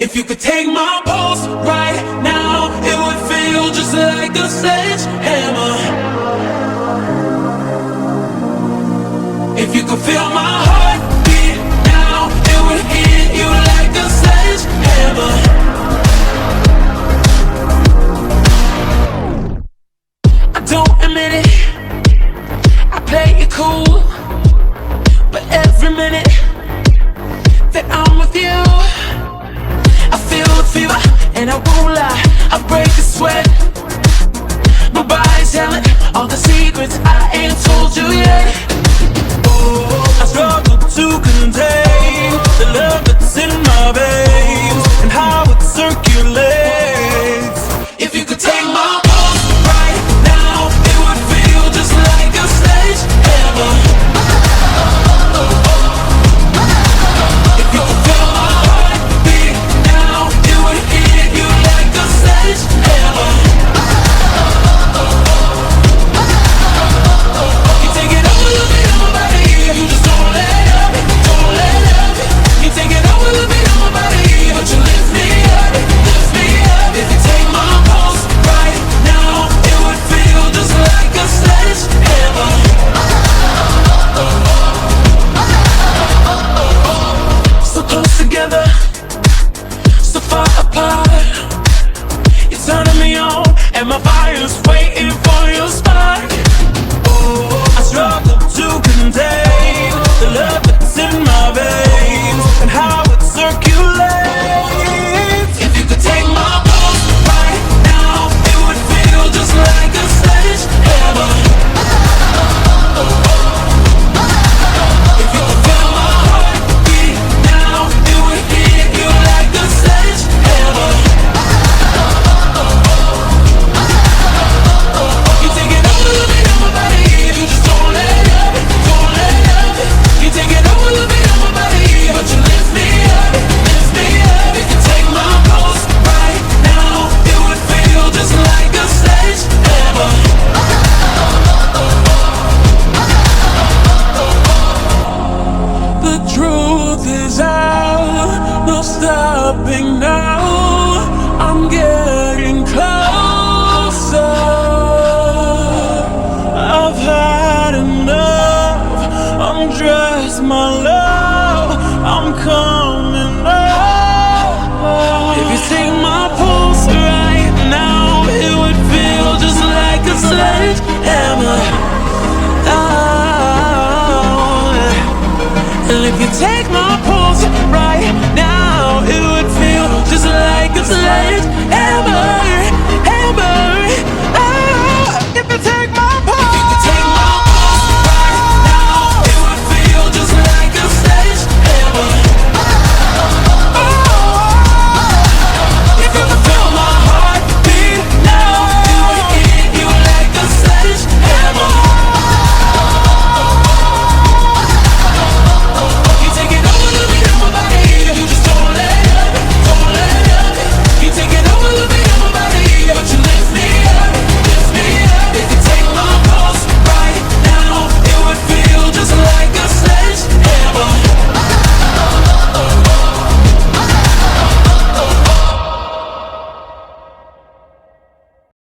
If you could take my pulse right now, it would feel just like a sledgehammer. If you could feel my heartbeat now, it would hit you like a sledgehammer. I don't admit it, I play it cool, but every minute that I'm with you, I feel the fever, and I won't lie, I break a sweat. My body's telling all the secrets I ain't told you yet. Oh, I struggle to contain the love that's in my veins and how it circulates. If you could take my pulse right now, it would feel just like a sledgehammer. If you could feel my heartbeat now, it would hit you like a sledgehammer. You take it over, love it on my body. You just don't let it, don't let it. You take it over, love it on my body, but you lift me up, lift me up. If you take my pulse right now, it would feel just like a sledgehammer. So close together, so far apart. You're turning me on, and my fire's waiting for your spark. Oh, I struggle to contain the love that's in my veins and how it circulates. If you could take my pulse right now, it would feel just like a sledgehammer. If you could feel my heartbeat now, it would hit you like a sledgehammer. You take it over, love it on my body. You just don't let it, don't let it. You take it over, love it on my body, but you lift me up, lift me up. If you take my pulse right now, it would feel just like a sledgehammer. The truth is out, no stopping now.